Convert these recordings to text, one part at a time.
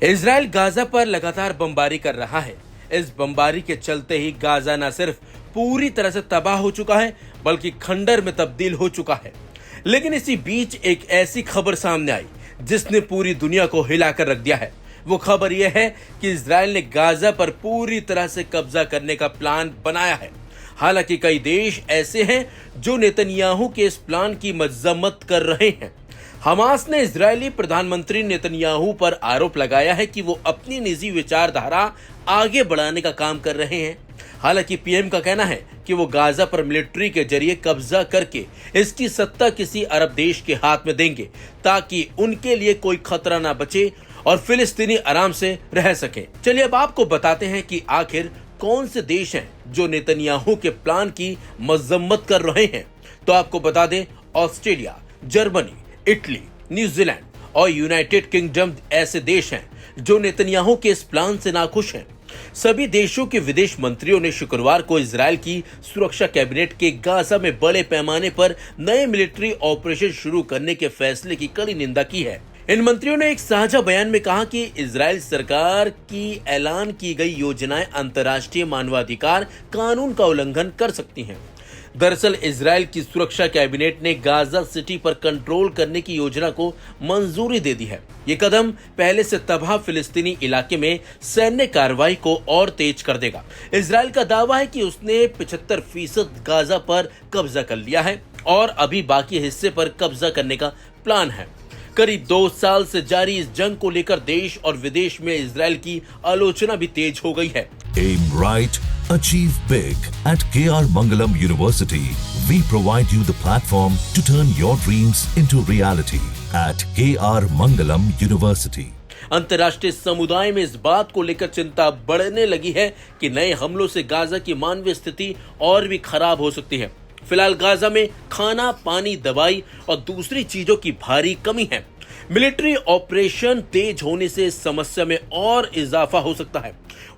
Israel Gaza पर लगातार बमबारी कर रहा है। इस बमबारी के चलते ही गाजा न सिर्फ पूरी तरह से तबाह हो चुका है बल्कि खंडर में तब्दील हो चुका है। लेकिन इसी बीच एक ऐसी खबर सामने आई जिसने पूरी दुनिया को हिलाकर रख दिया है। वो खबर यह है कि इजराइल ने गाजा पर पूरी तरह से कब्जा करने का प्लान बनाया है। हालांकि कई देश ऐसे हैं जो नेतन्याहू के इस प्लान की मजम्मत कर रहे हैं। हमास ने इजरायली प्रधानमंत्री नेतन्याहू पर आरोप लगाया है कि वो अपनी निजी विचारधारा आगे बढ़ाने का काम कर रहे हैं। हालांकि पीएम का कहना है कि वो गाजा पर मिलिट्री के जरिए कब्जा करके इसकी सत्ता किसी अरब देश के हाथ में देंगे ताकि उनके लिए कोई खतरा ना बचे और फिलिस्तीनी आराम से रह सके। चलिए अब आपको बताते हैं कि आखिर कौन से देश हैं जो नेतन्याहू के प्लान की मजम्मत कर रहे हैं। तो आपको बता दें, ऑस्ट्रेलिया, जर्मनी, इटली, न्यूजीलैंड और यूनाइटेड किंगडम ऐसे देश हैं जो नेतन्याहू के इस प्लान से नाखुश हैं। सभी देशों के विदेश मंत्रियों ने शुक्रवार को इजराइल की सुरक्षा कैबिनेट के गाजा में बड़े पैमाने पर नए मिलिट्री ऑपरेशन शुरू करने के फैसले की कड़ी निंदा की है। इन मंत्रियों ने एक साझा बयान में कहा कि इजराइल सरकार की ऐलान की गई योजनाएं अंतर्राष्ट्रीय मानवाधिकार कानून का उल्लंघन कर सकती हैं। दरअसल इजराइल की सुरक्षा कैबिनेट ने गाजा सिटी पर कंट्रोल करने की योजना को मंजूरी दे दी है। ये कदम पहले से तबाह फिलिस्तीनी इलाके में सैन्य कार्रवाई को और तेज कर देगा। इजराइल का दावा है कि उसने 75% गाजा पर कब्जा कर लिया है और अभी बाकी हिस्से पर कब्जा करने का प्लान है। करीब 2 साल से जारी इस जंग को लेकर देश और विदेश में इजराइल की आलोचना भी तेज हो गई है। Aim right, achieve big. At KR Mangalam University, we provide you the platform to turn your dreams into reality. At KR Mangalam University. अंतर्राष्ट्रीय समुदाय में इस बात को लेकर चिंता बढ़ने लगी है कि नए हमलों से गाजा की मानवीय स्थिति और भी खराब हो सकती है। फिलहाल गाजा में खाना, पानी, दवाई और दूसरी चीजों की भारी कमी है। मिलिट्री ऑपरेशन तेज होने से इस समस्या में और इजाफा हो सकता है।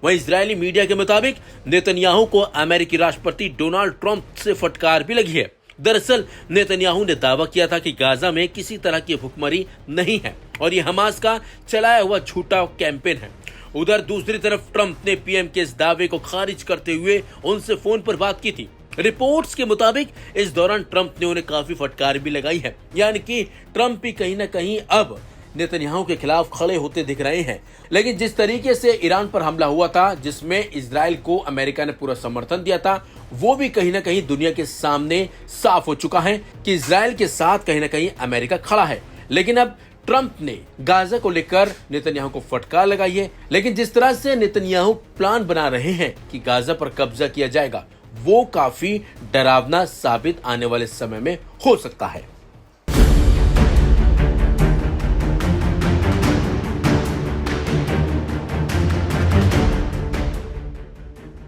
वहीं इजरायली मीडिया के मुताबिक नेतन्याहू को अमेरिकी राष्ट्रपति डोनाल्ड ट्रंप से फटकार भी लगी है। दरअसल नेतन्याहू ने दावा किया था कि गाजा में किसी तरह की भुखमरी नहीं है और ये हमास का चलाया हुआ झूठा कैंपेन है। उधर दूसरी तरफ ट्रंप ने पीएम के इस दावे को खारिज करते हुए उनसे फोन पर बात की थी। रिपोर्ट्स के मुताबिक इस दौरान ट्रंप ने उन्हें काफी फटकार भी लगाई है, यानी कि ट्रंप भी कहीं ना कहीं अब नेतन्याहू के खिलाफ खड़े होते दिख रहे हैं। लेकिन जिस तरीके से ईरान पर हमला हुआ था जिसमें इजराइल को अमेरिका ने पूरा समर्थन दिया था, वो भी कहीं ना कहीं दुनिया के सामने साफ हो चुका है कि इजराइल के साथ कहीं ना कहीं अमेरिका खड़ा है। लेकिन अब ट्रंप ने गाजा को लेकर नेतन्याहू को फटकार लगाई है। लेकिन जिस तरह से नेतन्याहू प्लान बना रहे हैं कि गाजा पर कब्जा किया जाएगा, वो काफी डरावना साबित आने वाले समय में हो सकता है।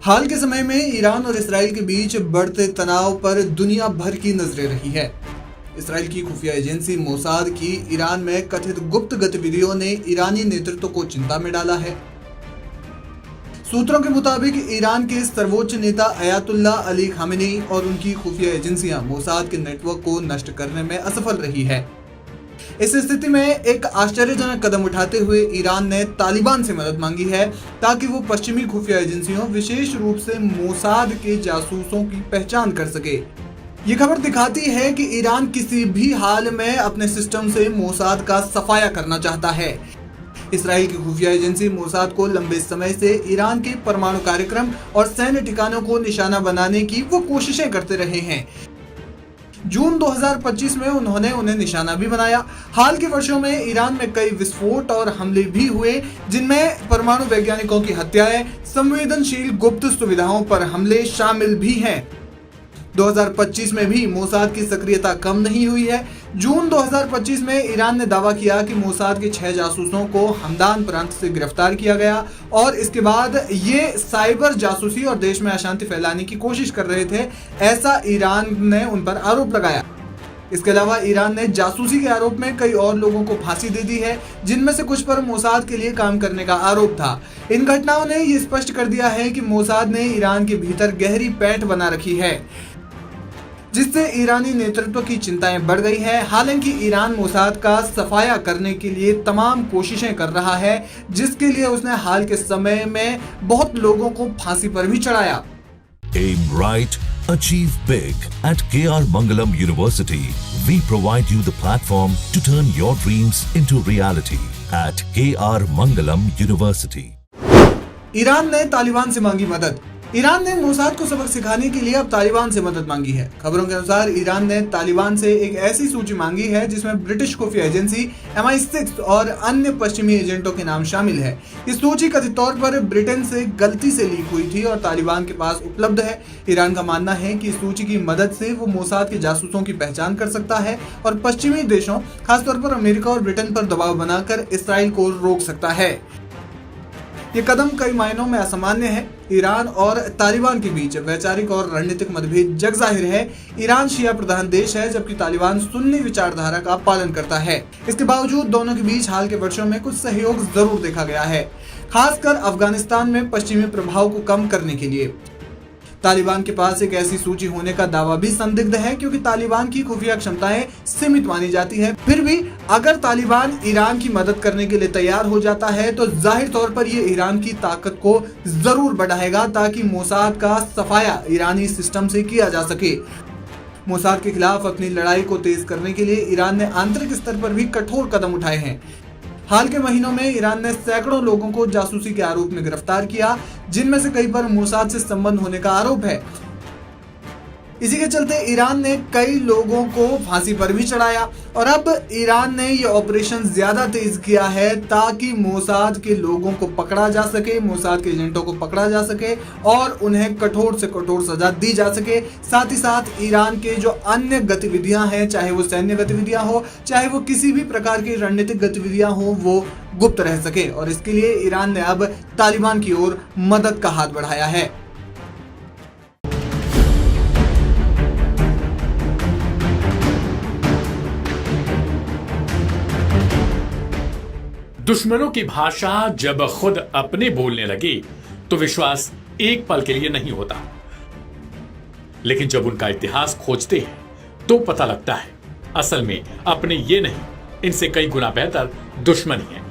हाल के समय में ईरान और इसराइल के बीच बढ़ते तनाव पर दुनिया भर की नजरें रही है। इसराइल की खुफिया एजेंसी मोसाद की ईरान में कथित गुप्त गतिविधियों ने ईरानी नेतृत्व को चिंता में डाला है। सूत्रों के मुताबिक ईरान के सर्वोच्च नेता अयातुल्लाह अली खामेनी और उनकी खुफिया एजेंसियां मोसाद के नेटवर्क को नष्ट करने में असफल रही है। इस स्थिति में एक आश्चर्यजनक कदम उठाते हुए ईरान ने तालिबान से मदद मांगी है ताकि वो पश्चिमी खुफिया एजेंसियों, विशेष रूप से मोसाद के जासूसों की पहचान कर सके। ये खबर दिखाती है कि ईरान किसी भी हाल में अपने सिस्टम से मोसाद का सफाया करना चाहता है। इसराइल की खुफिया एजेंसी मोसाद को लंबे समय से ईरान के परमाणु कार्यक्रम और सैन्य ठिकानों को निशाना बनाने की वो कोशिशें करते रहे हैं। जून 2025 में उन्होंने उन्हें निशाना भी बनाया। हाल के वर्षों में ईरान में कई विस्फोट और हमले भी हुए जिनमें परमाणु वैज्ञानिकों की हत्याएं, संवेदनशील गुप्त सुविधाओं पर हमले शामिल भी हैं। 2025 में भी मोसाद की सक्रियता कम नहीं हुई है। जून 2025 में ईरान ने दावा किया कि मोसाद के 6 जासूसों को हमदान प्रांत से गिरफ्तार किया गया और इसके बाद ये साइबर जासूसी और देश में अशांति फैलाने की कोशिश कर रहे थे, ऐसा ईरान ने उन पर आरोप लगाया। इसके अलावा ईरान ने जासूसी के आरोप में कई और लोगों को फांसी दे दी है, जिनमें से कुछ पर मोसाद के लिए काम करने का आरोप था। इन घटनाओं ने ये स्पष्ट कर दिया है कि मोसाद ने ईरान के भीतर गहरी पैठ बना रखी है। जिससे ईरानी नेतृत्व की चिंताएं बढ़ गई है। हालांकि ईरान मोसाद का सफाया करने के लिए तमाम कोशिशें कर रहा है, जिसके लिए उसने हाल के समय में बहुत लोगों को फांसी पर भी चढ़ाया। Aim right, achieve big. At KR Mangalam University, we provide you the platform to turn your dreams into reality. At KR Mangalam University. Iran ने तालिबान से मांगी मदद। ईरान ने मोसाद को सबक सिखाने के लिए अब तालिबान से मदद मांगी है। खबरों के अनुसार ईरान ने तालिबान से एक ऐसी सूची मांगी है जिसमें ब्रिटिश खुफिया एजेंसी MI6 और अन्य पश्चिमी एजेंटों के नाम शामिल है। इस सूची कथित तौर पर ब्रिटेन से गलती से लीक हुई थी और तालिबान के पास उपलब्ध है। ईरान का मानना है कि इस सूची की मदद से वो मोसाद के जासूसों की पहचान कर सकता है और पश्चिमी देशों, खासतौर पर अमेरिका और ब्रिटेन पर दबाव बनाकर इसराइल को रोक सकता है। ये कदम कई मायनों में असामान्य है। ईरान और तालिबान के बीच वैचारिक और रणनीतिक मतभेद जग जाहिर है। ईरान शिया प्रधान देश है, जबकि तालिबान सुन्नी विचारधारा का पालन करता है। इसके बावजूद दोनों के बीच हाल के वर्षों में कुछ सहयोग जरूर देखा गया है, खासकर अफगानिस्तान में पश्चिमी प्रभाव को कम करने के लिए। तालिबान के पास एक ऐसी सूची होने का दावा भी संदिग्ध है, क्योंकि तालिबान की खुफिया क्षमताएं सीमित मानी जाती है। फिर भी अगर तालिबान ईरान की मदद करने के लिए तैयार हो जाता है तो जाहिर तौर पर यह ईरान की ताकत को जरूर बढ़ाएगा, ताकि मोसाद का सफाया ईरानी सिस्टम से किया जा सके। मोसाद के खिलाफ अपनी लड़ाई को तेज करने के लिए ईरान ने आंतरिक स्तर पर भी कठोर कदम उठाए हैं। हाल के महीनों में ईरान ने सैकड़ों लोगों को जासूसी के आरोप में गिरफ्तार किया, जिनमें से कई पर मोसाद से संबंध होने का आरोप है। इसी के चलते ईरान ने कई लोगों को फांसी पर भी चढ़ाया और अब ईरान ने यह ऑपरेशन ज्यादा तेज किया है ताकि मोसाद के लोगों को पकड़ा जा सके, मोसाद के एजेंटों को पकड़ा जा सके और उन्हें कठोर से कठोर सजा दी जा सके। साथ ही साथ ईरान के जो अन्य गतिविधियां हैं, चाहे वो सैन्य गतिविधियां हो, चाहे वो किसी भी प्रकार की रणनीतिक गतिविधियां हो, वो गुप्त रह सके। और इसके लिए ईरान ने अब तालिबान की ओर मदद का हाथ बढ़ाया है। दुश्मनों की भाषा जब खुद अपने बोलने लगे तो विश्वास एक पल के लिए नहीं होता, लेकिन जब उनका इतिहास खोजते हैं तो पता लगता है असल में अपने ये नहीं, इनसे कई गुना बेहतर दुश्मन ही है।